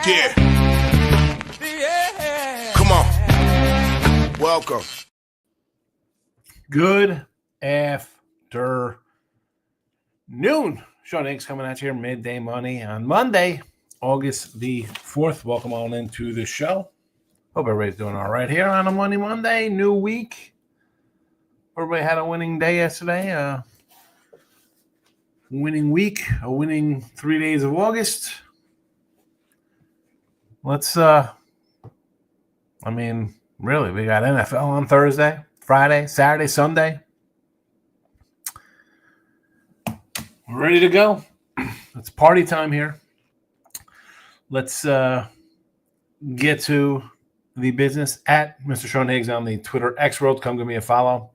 Yeah. Come on. Welcome. Good afternoon. Sean Higgs coming at you here, Midday Money on Monday, August the 4th. Welcome on into the show. Hope everybody's doing all right here on a Monday, new week. Everybody had a winning day yesterday, a winning week, a winning 3 days of August. Really, we got NFL on Thursday, Friday, Saturday, Sunday. We're ready to go. It's party time here. Let's get to the business at Mr. Sean Higgs on the Twitter X world. Come give me a follow.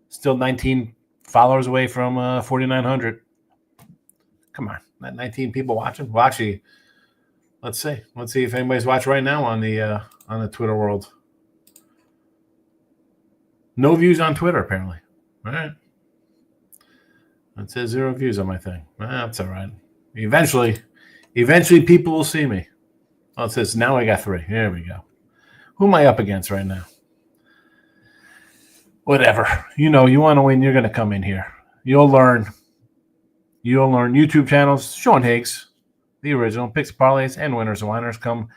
Still 19 followers away from 4,900. Come on, not 19 people watching. Well, actually, let's see. Let's see if anybody's watching right now on the Twitter world. No views on Twitter, apparently. All right. It says 0 views on my thing. That's all right. Eventually people will see me. Oh, it says now I got 3. There we go. Who am I up against right now? Whatever. You want to win, you're going to come in here. You'll learn YouTube channels. Sean Higgs, the original, Picks, Parlays, and Winners and Whiners. Come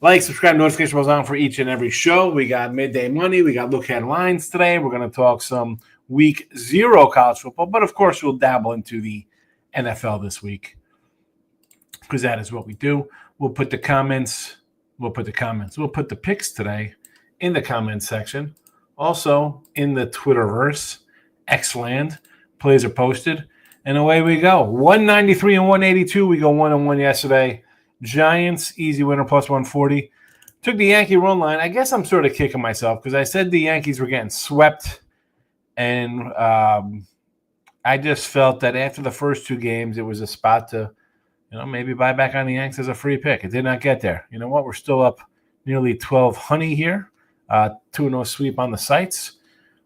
like, subscribe, notification bells on for each and every show. We got Midday Money. We got Look Ahead Lines today. We're going to talk some Week 0 college football. But, of course, we'll dabble into the NFL this week because that is what we do. We'll put the picks today in the comments section. Also, in the Twitterverse, Xland, plays are posted. And away we go. 193 and 182. We go 1-1 yesterday. Giants, easy winner, plus 140. Took the Yankee run line. I guess I'm sort of kicking myself because I said the Yankees were getting swept. And I just felt that after the first 2 games, it was a spot to, maybe buy back on the Yanks as a free pick. It did not get there. You know what? We're still up nearly 12 honey here. 2-0 sweep on the sites.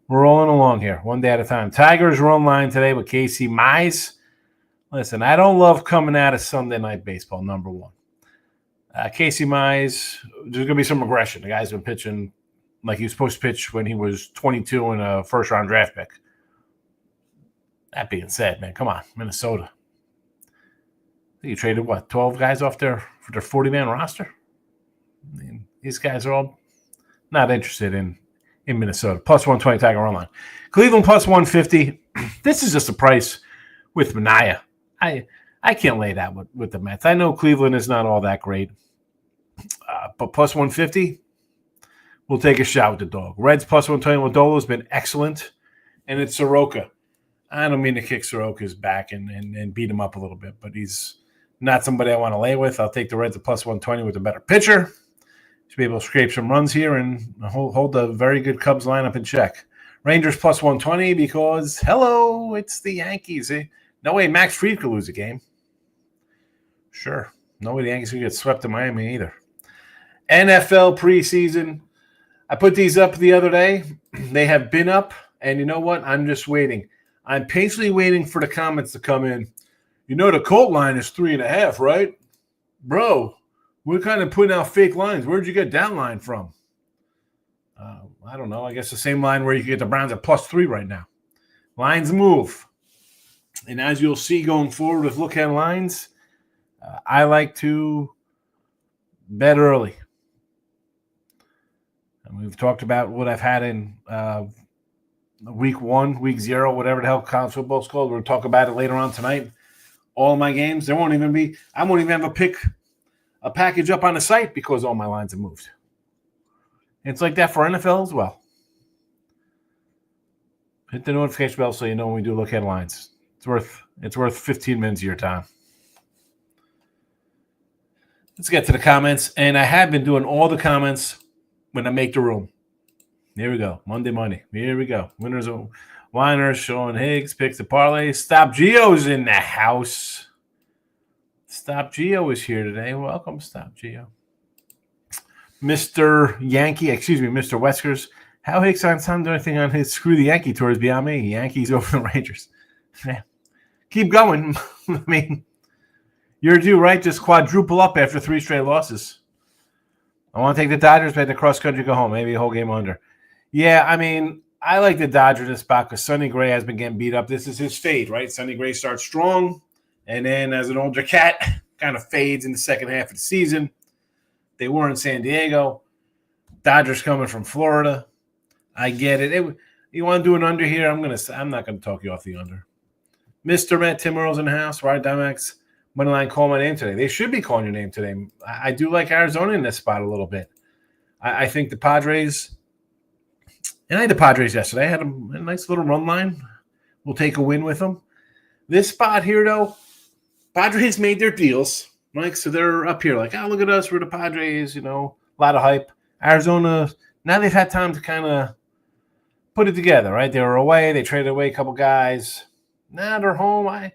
We're rolling along here, one day at a time. Tigers run line today with Casey Mize. Listen, I don't love coming out of Sunday Night Baseball, number one. Casey Mize, there's going to be some regression. The guy's been pitching like he was supposed to pitch when he was 22 and a first-round draft pick. That being said, man, come on, Minnesota. You traded, 12 guys off for their 40-man roster? I mean, these guys are all not interested in Minnesota. Plus 120 Tiger run line. Cleveland plus 150. This is just a price with Mania. I can't lay that with the Mets. I know Cleveland is not all that great. But plus 150, we'll take a shot with the dog. Reds plus 120. Lodolo has been excellent. And it's Soroka. I don't mean to kick Soroka's back and beat him up a little bit, but he's not somebody I want to lay with. I'll take the Reds at plus 120 with a better pitcher. Should be able to scrape some runs here and hold a very good Cubs lineup in check. Rangers plus 120 because, hello, it's the Yankees. No way Max Fried could lose a game. Sure. No way the Yankees could get swept in Miami either. NFL preseason. I put these up the other day. They have been up, and you know what? I'm just waiting. I'm patiently waiting for the comments to come in. The Colt line is 3.5, right? Bro, we're kind of putting out fake lines. Where'd you get that line from? I don't know. I guess the same line where you can get the Browns at plus 3 right now. Lines move. And as you'll see going forward with Look Ahead Lines, I like to bet early. And we've talked about what I've had in week 1, week 0, whatever the hell college football is called. We'll talk about it later on tonight. All my games, I won't even have a package up on the site because all my lines have moved. It's like that for NFL as well. Hit the notification bell so you know when we do Look Ahead Lines. It's worth 15 minutes of your time. Let's get to the comments. And I have been doing all the comments when I make the room. Here we go. Monday Money. Here we go. Winners of Whiners, Sean Higgs, Picks the Parlay. Stop Geo's in the house. Stop Geo is here today. Welcome, Stop Geo. Mr. Weskers. How Hicks on time do anything on his Screw the Yankee tour is beyond me. Yankees over the Rangers. Yeah. Keep going. I mean, You're due, right? Just quadruple up after 3 straight losses. I want to take the Dodgers, but the cross country go home. Maybe a whole game under. Yeah, I mean, I like the Dodgers in this spot because Sonny Gray has been getting beat up. This is his fade, right? Sonny Gray starts strong, and then as an older cat, kind of fades in the second half of the season. They were in San Diego. Dodgers coming from Florida. I get it. You want to do an under here? I'm not gonna talk you off the under. Mr. Met, Tim Earl's in the house. Ride Dimex. Moneyline, call my name today. They should be calling your name today. I do like Arizona in this spot a little bit. I think the Padres, and I had the Padres yesterday. I had a nice little run line. We'll take a win with them. This spot here, though, Padres made their deals, right? So they're up here like, oh, look at us. We're the Padres, a lot of hype. Arizona, now they've had time to kind of put it together, right? They were away. They traded away a couple guys. Now they're home.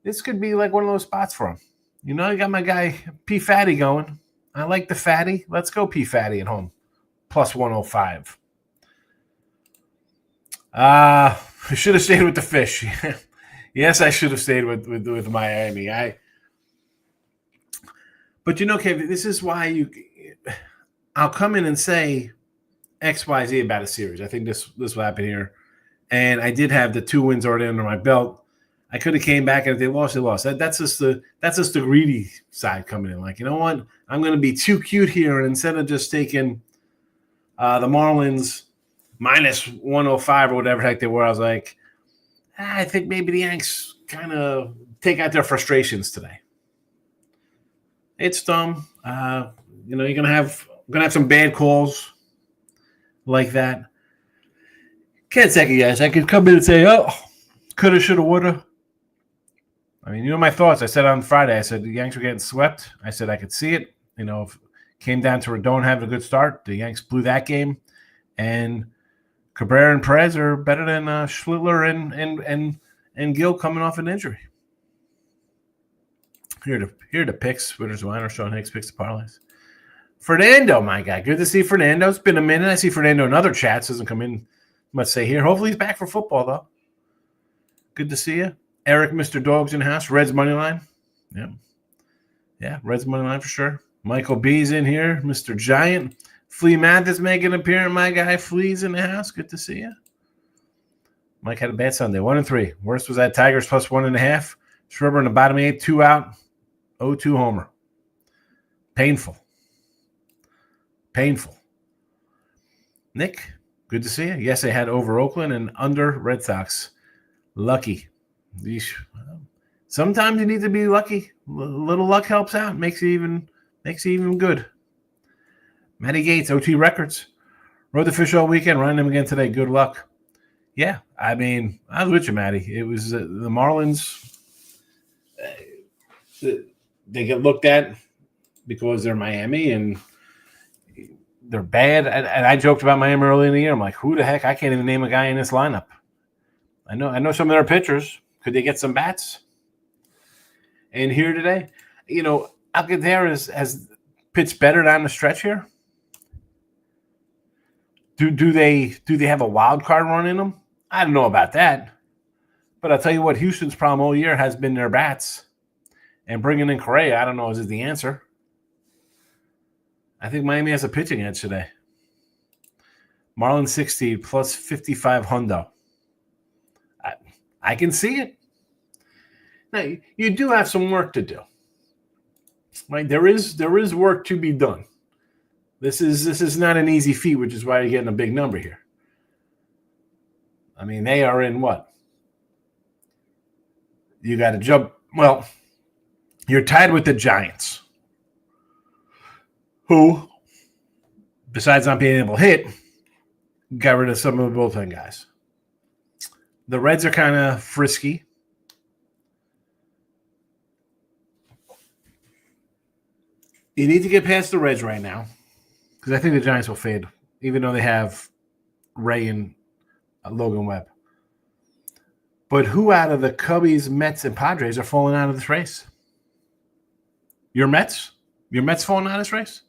This could be like one of those spots for them. You got my guy P. Fatty going. I like the Fatty. Let's go P. Fatty at home. Plus 105. I should have stayed with the fish. Yes, I should have stayed with Miami. But Kev, this is why I'll come in and say X, Y, Z about a series. I think this will happen here. And I did have the 2 wins already under my belt. I could have came back, and if they lost, they lost. That's just the greedy side coming in. Like, you know what? I'm going to be too cute here, and instead of just taking the Marlins minus 105 or whatever heck they were, I was like, I think maybe the Yanks kind of take out their frustrations today. It's dumb. You're gonna have some bad calls like that. Can't second guess. I could come in and say, oh, coulda, shoulda, woulda. I mean, my thoughts. I said on Friday, I said the Yanks were getting swept. I said I could see it. If it came down to Rodon having a good start, the Yanks blew that game. And Cabrera and Perez are better than Schlittler and Gill coming off an injury. Here to picks. Winners, Whiners, Sean Hicks picks the parlays. Fernando, my guy. Good to see Fernando. It's been a minute. I see Fernando in other chats. Doesn't come in much say here. Hopefully he's back for football, though. Good to see you. Eric, Mr. Dogs in house. Reds money line. Yeah, Reds money line for sure. Michael B's in here. Mr. Giant. Flea Mathis making an appearance. My guy Flea's in the house. Good to see you. Mike had a bad Sunday. 1-3. Worst was that Tigers plus 1.5. Schreiber in the bottom 8. 2 out. 0-2 homer. Painful. Nick, good to see you. Yes, I had over Oakland and under Red Sox. Lucky. Sometimes you need to be lucky. A little luck helps out. Makes you even good. Matty Gates, OT Records. Rode the fish all weekend. Running him again today. Good luck. Yeah, I mean, I was with you, Matty. It was the Marlins. They get looked at because they're Miami and they're bad. And I joked about Miami early in the year. I'm like, who the heck? I can't even name a guy in this lineup. I know some of their pitchers. Could they get some bats? And here today, Alcantara has pitched better down the stretch here. Do they have a wild card run in them? I don't know about that. But I'll tell you what, Houston's problem all year has been their bats. And bringing in Correa, I don't know, is the answer. I think Miami has a pitching edge today. Marlins 60 plus 55 hundo. I can see it. Now, you do have some work to do. Right? There is work to be done. This is not an easy feat, which is why you're getting a big number here. I mean, they are in what? You got to jump. Well, you're tied with the Giants, who, besides not being able to hit, got rid of some of the bullpen guys. The Reds are kind of frisky. You need to get past the Reds right now because I think the Giants will fade, even though they have Ray and Logan Webb. But who out of the Cubbies, Mets, and Padres are falling out of this race? Your Mets? Your Mets falling out of this race?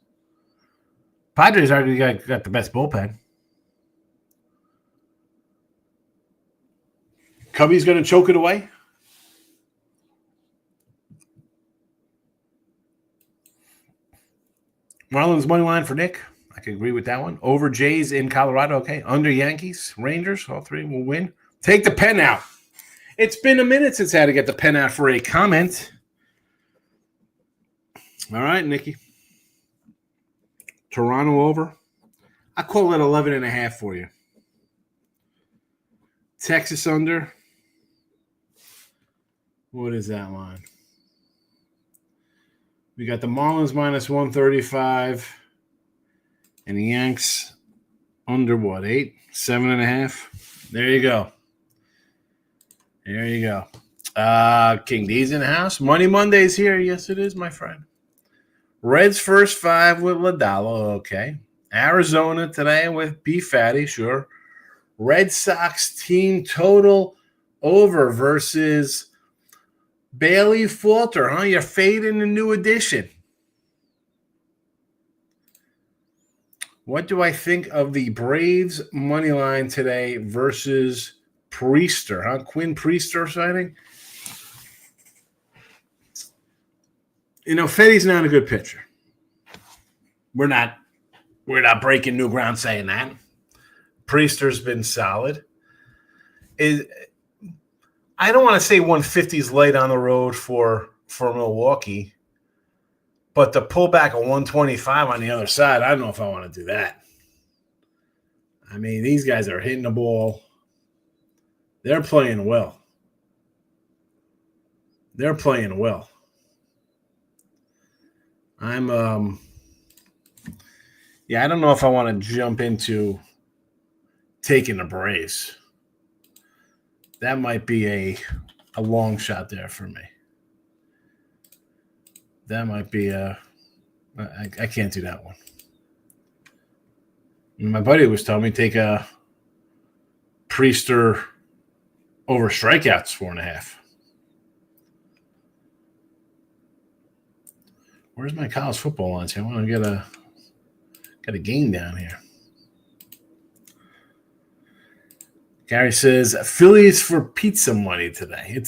Padres already got the best bullpen. Cubbies going to choke it away? Marlins money line for Nick. I can agree with that one. Over Jays in Colorado. Okay. Under Yankees, Rangers. All three will win. Take the pen out. It's been a minute since I had to get the pen out for a comment. All right, Nikki. Toronto over. I call it 11.5 for you. Texas under. What is that line? We got the Marlins minus 135 and the Yanks under what? 8? 7.5? There you go. There you go. King D's in the house. Money Monday's here. Yes, it is, my friend. Reds first 5 with Ladalo. Okay. Arizona today with B Fatty. Sure. Red Sox team total over versus Bailey Falter, huh? You're fading the new edition. What do I think of the Braves money line today versus Priester, huh? Quinn Priester sighting? You know, Fetty's not a good pitcher. We're not breaking new ground saying that. Priester's been solid. I don't want to say 150 is light on the road for Milwaukee, but to pull back a 125 on the other side, I don't know if I want to do that. I mean, these guys are hitting the ball. They're playing well. They're playing well. I don't know if I want to jump into taking the Braves. That might be a long shot there for me. That might be I can't do that one. My buddy was telling me take a Priester over strikeouts 4.5. Where's my college football lines here? I want to get a game down here. Gary says, Phillies for pizza money today. It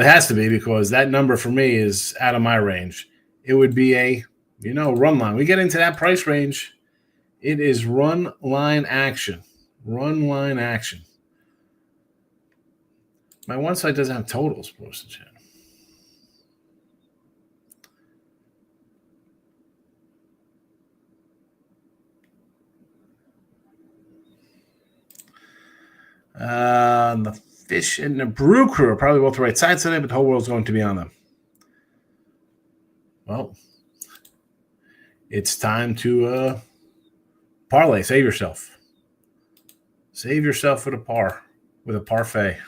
has to be because that number for me is out of my range. It would be a, run line. We get into that price range. It is run line action. Run line action. My one side doesn't have totals posted yet. The Fish and the Brew Crew are probably both the right sides today, but the whole world's going to be on them. Well, it's time to parlay. Save yourself. Save yourself with a parfait.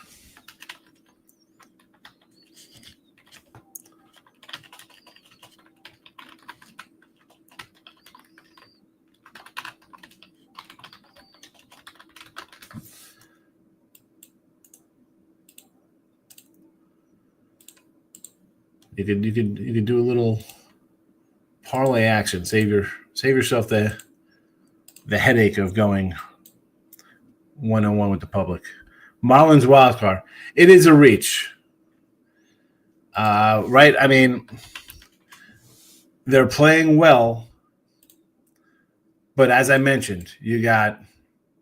You could do a little parlay action. Save yourself the headache of going 1-on-1 with the public. Marlins wild card. It is a reach. Right? I mean, they're playing well, but as I mentioned, you got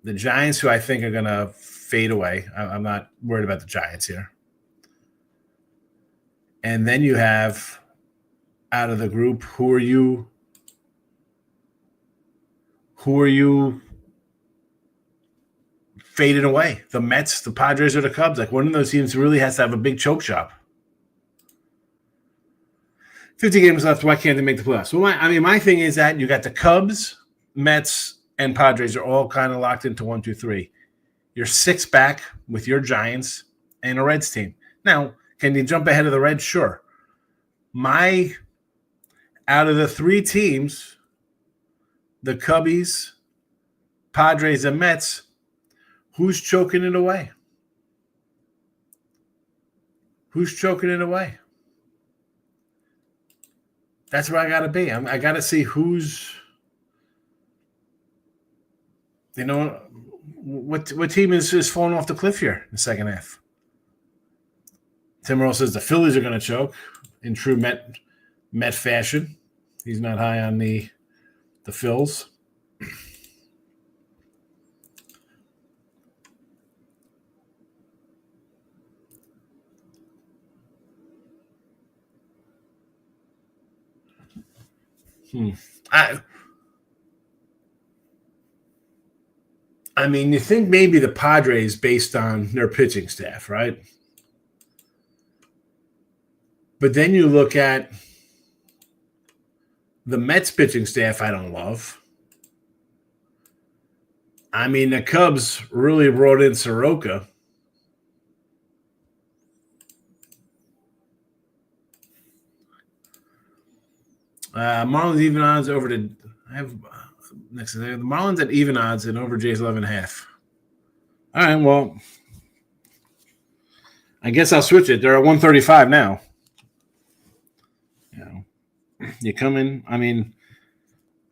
the Giants, who I think are going to fade away. I'm not worried about the Giants here. And then you have, out of the group, who are you fading away? The Mets, the Padres, or the Cubs? Like, one of those teams really has to have a big choke job. 50 games left. Why can't they make the playoffs? Well, my thing is that you got the Cubs, Mets, and Padres are all kind of locked into 1, 2, 3. You're 6 back with your Giants and a Reds team. Now, can you jump ahead of the Reds? Sure. Out of the 3 teams, the Cubbies, Padres, and Mets, who's choking it away? Who's choking it away? That's where I got to be. I got to see who's, what team is falling off the cliff here in the second half. Tim Earl says the Phillies are going to choke in true Met fashion. He's not high on the the Phils. I mean, you think maybe the Padres based on their pitching staff, right? But then you look at the Mets pitching staff I don't love. I mean, the Cubs really brought in Soroka. Marlins even odds over to I have next to the Marlins at even odds and over Jays 11.5. All right, well, I guess I'll switch it. They're at 135 now. You come in. I mean,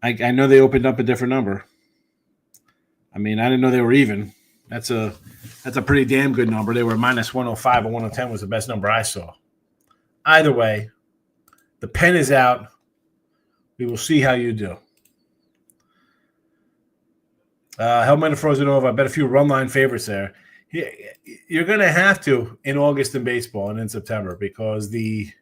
I know they opened up a different number. I mean, I didn't know they were even. That's a pretty damn good number. They were minus 105 and 110 was the best number I saw. Either way, the pen is out. We will see how you do. Hellman frozen over. I bet a few run line favorites there. You're going to have to in August in baseball and in September because the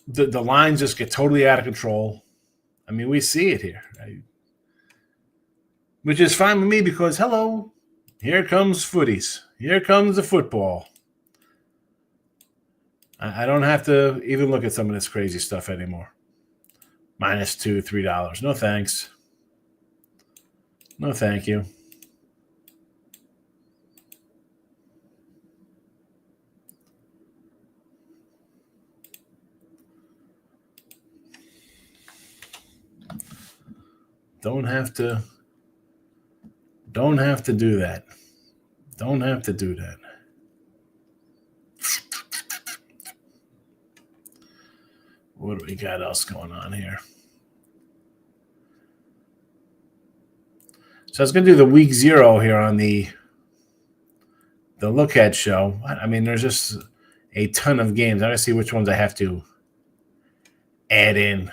lines just get totally out of control. I mean, we see it here, right? Which is fine with me because, hello, here comes footies. Here comes the football. I don't have to even look at some of this crazy stuff anymore. Minus $2, $3. No thanks. No thank you. Don't have to do that. Don't have to do that. What do we got else going on here? So I was going to do the week 0 here on the Look Ahead show. I mean, there's just a ton of games. I got to see which ones I have to add in.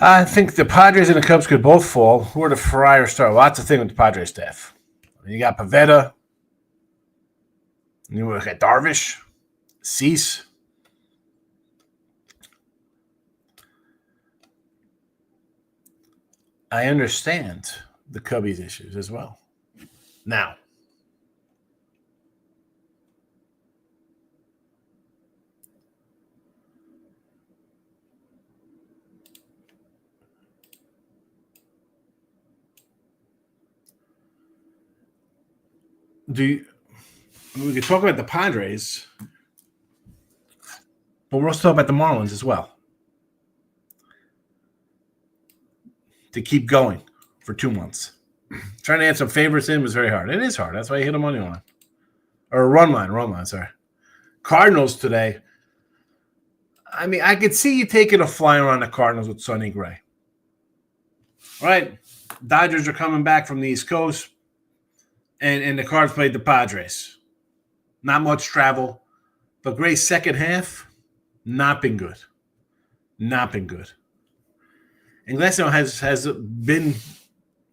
I think the Padres and the Cubs could both fall. Who are the Friars start? Lots of things with the Padres staff. You got Pavetta. You look at Darvish, Cease. I understand the Cubbies issues as well. Now, we could talk about the Padres, but we're also talking about the Marlins as well. To keep going for 2 months. Trying to add some favorites in was very hard. It is hard. That's why you hit a money line. Or a run line, sorry. Cardinals today. I mean, I could see you taking a flyer on the Cardinals with Sonny Gray. All right. Dodgers are coming back from the East Coast. And the Cards played the Padres. Not much travel. But Gray's second half, not been good. Not been good. And Glasnow has been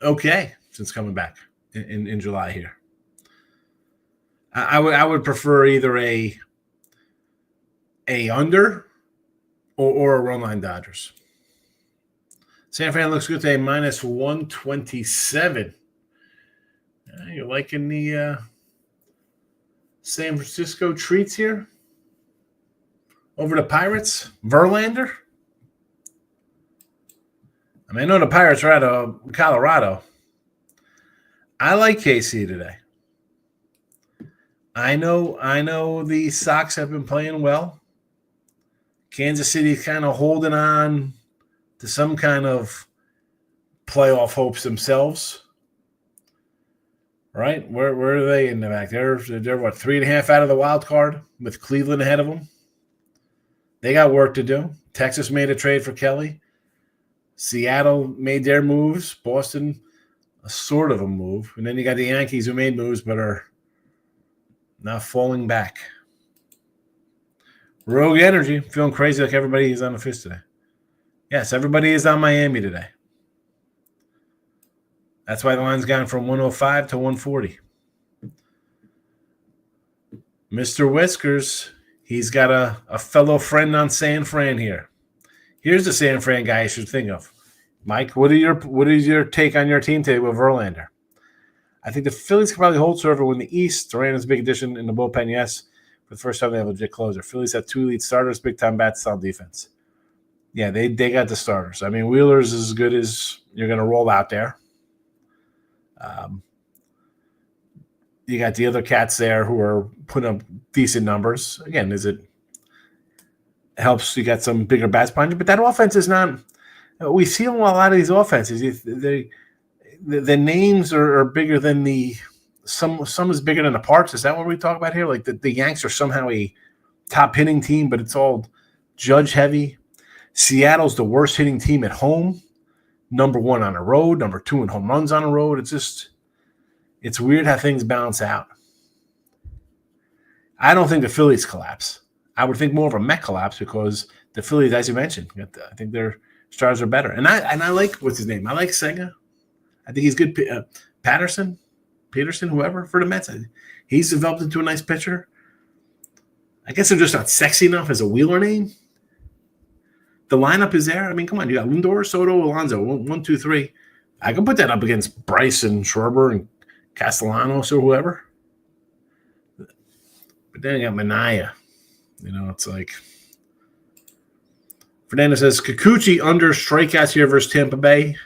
okay since coming back in July here. I would prefer either a under or a run line Dodgers. San Fran looks good today, minus 127. You're liking the San Francisco treats here? Over the Pirates? Verlander? I mean, I know the Pirates are out of Colorado. I like KC today. I know the Sox have been playing well. Kansas City kind of holding on to some kind of playoff hopes themselves. Right? Where are they in the back? They're what, 3.5 out of the wild card with Cleveland ahead of them. They got work to do. Texas made a trade for Kelly. Seattle made their moves. Boston, a sort of a move. And then you got the Yankees who made moves but are now falling back. Rogue Energy, feeling crazy like everybody is on the fist today. Yes, everybody is on Miami today. That's why the line's gone from 105 to 140. Mr. Whiskers, he's got a fellow friend on San Fran here. Here's the San Fran guy you should think of. Mike, what is your take on your team today with Verlander? I think the Phillies can probably hold serve in the East. Duran's a big addition in the bullpen, yes. For the first time, they have a legit closer. Phillies have 2 lead starters, big-time bats, solid defense. Yeah, they got the starters. I mean, Wheeler's as good as you're going to roll out there. You got the other cats there who are putting up decent numbers. Again, it helps you got some bigger bats behind you, but that offense is not – we see a lot of these offenses. The names are bigger than the – some is bigger than the parts. Is that what we talk about here? Like the Yanks are somehow a top hitting team, but it's all Judge heavy. Seattle's the worst hitting team at home. Number 1 on the road, number 2 in home runs on the road. It's weird how things balance out. I don't think the Phillies collapse. I would think more of a Met collapse because the Phillies, as you mentioned, I think their stars are better. And I like, what's his name? I like Senga. I think he's good. Peterson, whoever, for the Mets. He's developed into a nice pitcher. I guess they're just not sexy enough as a Wheeler name. The lineup is there. I mean, come on. You got Lindor, Soto, Alonso, 1, 2, 3. I can put that up against Bryce and Schwarber and Castellanos or whoever. But then you got Minaya. It's like Fernando says Kikuchi under strikeouts here versus Tampa Bay.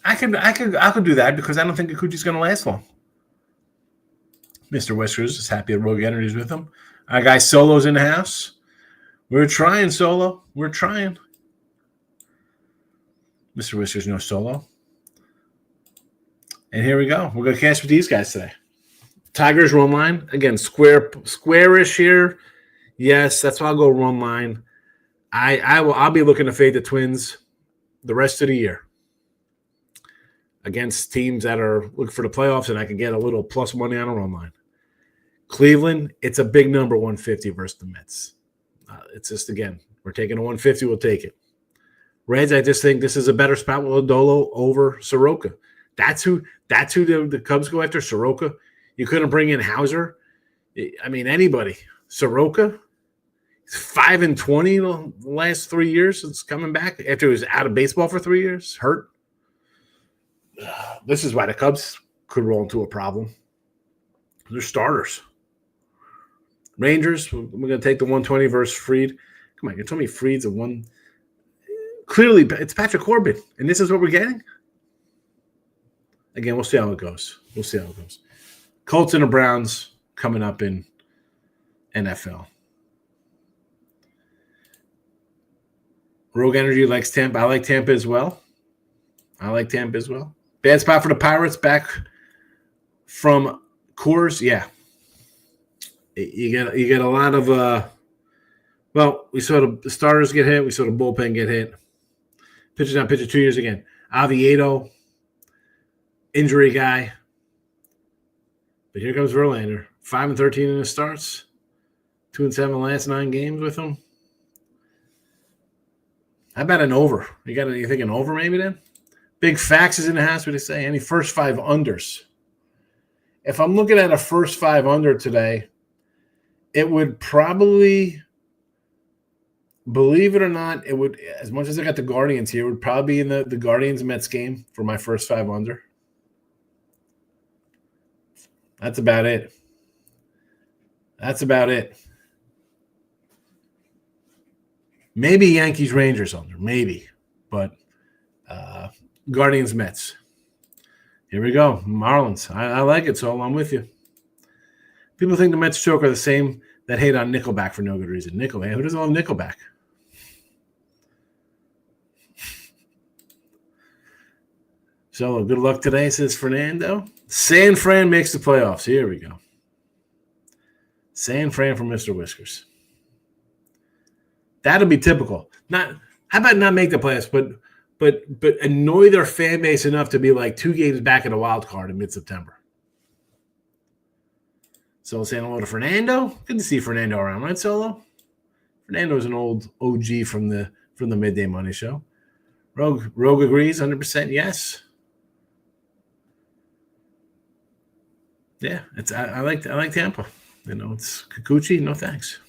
I could do that because I don't think Kikuchi's going to last long. Mr. Whiskers is happy that Rogue Energy's with him. Our guy Solo's in the house. We're trying, Solo. We're trying. Mr. Whiskers, no Solo. And here we go. We're going to cash with these guys today. Tigers run line. Again, squarish here. Yes, that's why I'll go run line. I'll be looking to fade the Twins the rest of the year against teams that are looking for the playoffs, and I can get a little plus money on a run line. Cleveland, it's a big number, 150 versus the Mets. It's just, again, we're taking a 150, we'll take it. Reds, I just think this is a better spot with Odolo over Soroka. That's who the Cubs go after, Soroka. You couldn't bring in Hauser. I mean, anybody. Soroka, he's 5-20 the last 3 years since coming back after he was out of baseball for 3 years, hurt. This is why the Cubs could roll into a problem. They're starters. Rangers, we're going to take the 120 versus Fried. Come on, you're telling me Fried's a one. Clearly, it's Patrick Corbin, and this is what we're getting? Again, we'll see how it goes. Colts and the Browns coming up in NFL. Rogue Energy likes Tampa. I like Tampa as well. Bad spot for the Pirates back from Coors. Yeah. You get a lot of we saw the starters get hit. We saw the bullpen get hit. Pitcher's not pitching 2 years again. Oviedo, injury guy. But here comes Verlander. 5-13 in his starts. 2-7 last 9 games with him. How about an over? You thinking over maybe then? Big Fax is in the house. What do they say? Any first 5 unders? If I'm looking at a first 5 under today, it would probably, believe it or not, it would, as much as I got the Guardians here, it would probably be in the Guardians-Mets game for my first 5 under. That's about it. Maybe Yankees-Rangers under, maybe. But Guardians-Mets. Here we go. Marlins. I like it, so I'm with you. People think the Mets choke are the same that hate on Nickelback for no good reason. Nickelback. Who doesn't love Nickelback? So good luck today, says Fernando. San Fran makes the playoffs. Here we go. San Fran from Mr. Whiskers. That'll be typical. Not How about not make the playoffs, but annoy their fan base enough to be like 2 games back in a wild card in mid-September? So saying hello to Fernando. Good to see Fernando around, right, Solo? Fernando's an old OG from the Midday Money Show. Rogue agrees, 100% yes. Yeah, I like Tampa. It's Kikuchi. No thanks.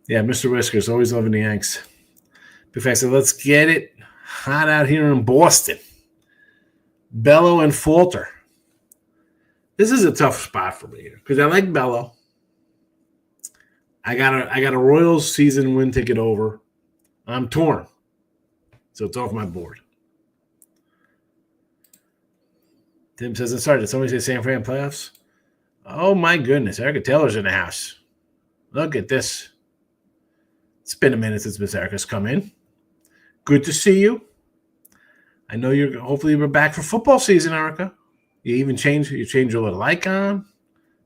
Yeah, Mr. Whiskers always loving the Yanks. Big fact said, let's get it hot out here in Boston. Bello and Falter. This is a tough spot for me here because I like Bello. I got a Royals season win ticket over. I'm torn, so it's off my board. Tim says it started. Did somebody say San Fran playoffs? Oh my goodness, Erica Taylor's in the house. Look at this. It's been a minute since Miss Erica's come in. Good to see you. I know hopefully you're back for football season, Erica. You even change your little icon.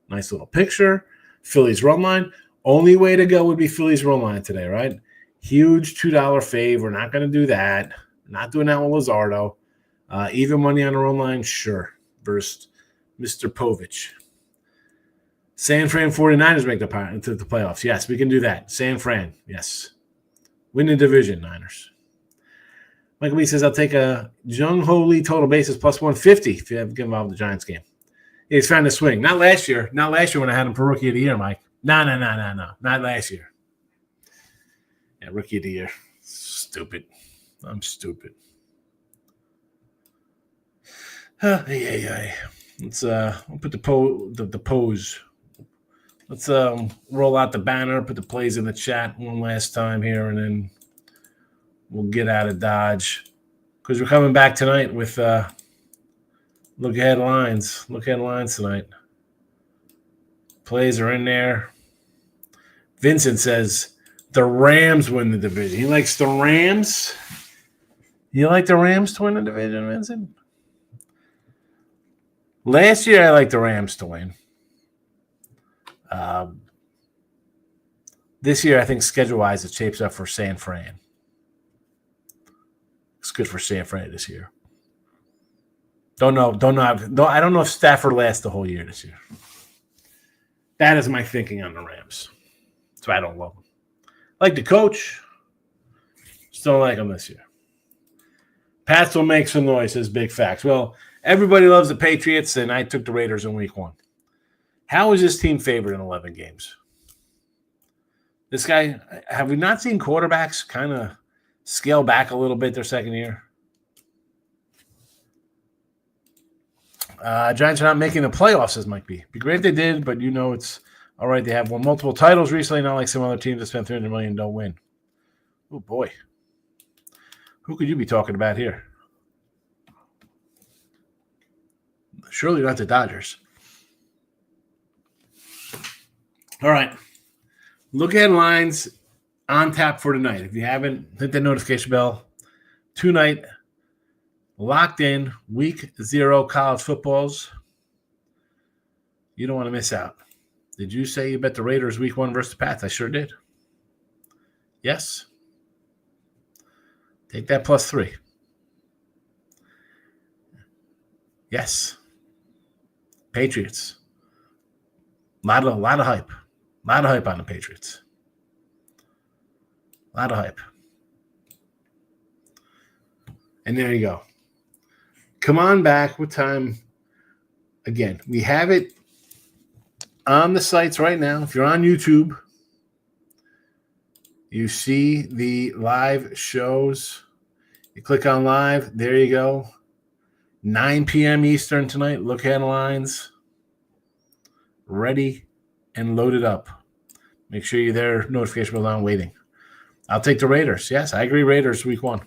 Nice little picture. Phillies run line. Only way to go would be Phillies run line today, right? Huge $2 fave. We're not going to do that. Not doing that with Luzardo. Even money on the run line, sure. Versus Mr. Povich. San Fran 49ers make into the playoffs. Yes, we can do that. San Fran, yes. Win the division, Niners. Michael B says, I'll take a Jung Ho Lee total basis plus 150 if you have get involved in the Giants game. Yeah, he's trying to swing. Not last year. Not last year when I had him for Rookie of the Year, Mike. No. Not last year. Yeah, Rookie of the Year. Stupid. I'm stupid. Let's we'll put the pose. Let's roll out the banner, put the plays in the chat one last time here, and then we'll get out of Dodge because we're coming back tonight with look ahead lines. Look ahead lines tonight. Plays are in there. Vincent says the Rams win the division. He likes the Rams. You like the Rams to win the division, Vincent? Last year, I liked the Rams to win. This year, I think schedule-wise, it shapes up for San Fran. It's good for San Fran this year. Don't know. I don't know if Stafford lasts the whole year this year. That is my thinking on the Rams. So I don't love them. Like the coach. Just don't like them this year. Pats will make some noise, says Big Facts. Well, everybody loves the Patriots, and I took the Raiders in week 1. How is this team favored in 11 games? This guy, have we not seen quarterbacks kind of scale back a little bit their second year? Giants are not making the playoffs, says Mike B. Be great if they did, but it's all right. They have won multiple titles recently, not like some other teams that spent $300 million and don't win. Oh, boy. Who could you be talking about here? Surely not the Dodgers. All right. Look at lines on tap for tonight. If you haven't, hit that notification bell. Tonight, locked in, week 0 college footballs. You don't want to miss out. Did you say you bet the Raiders week 1 versus the Pats? I sure did. Yes. Take that plus 3. Yes. Patriots. Lot of hype. A lot of hype on the Patriots. A lot of hype. And there you go. Come on back. What time? Again, we have it on the sites right now. If you're on YouTube, you see the live shows. You click on live. There you go. 9 p.m. Eastern tonight. Look at lines. Ready and loaded up. Make sure you're there. Notification bell on waiting. I'll take the Raiders. Yes, I agree. Raiders week 1.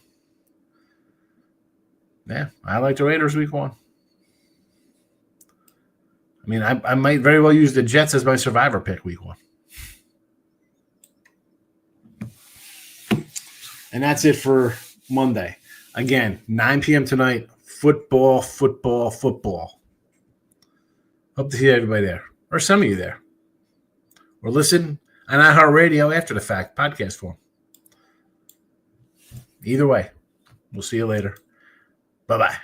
Yeah, I like the Raiders week 1. I mean, I might very well use the Jets as my survivor pick week 1. And that's it for Monday. Again, 9 p.m. tonight. Football. Hope to see everybody there. Or some of you there. Or listen on iHeartRadio after the fact, podcast form. Either way, we'll see you later. Bye-bye.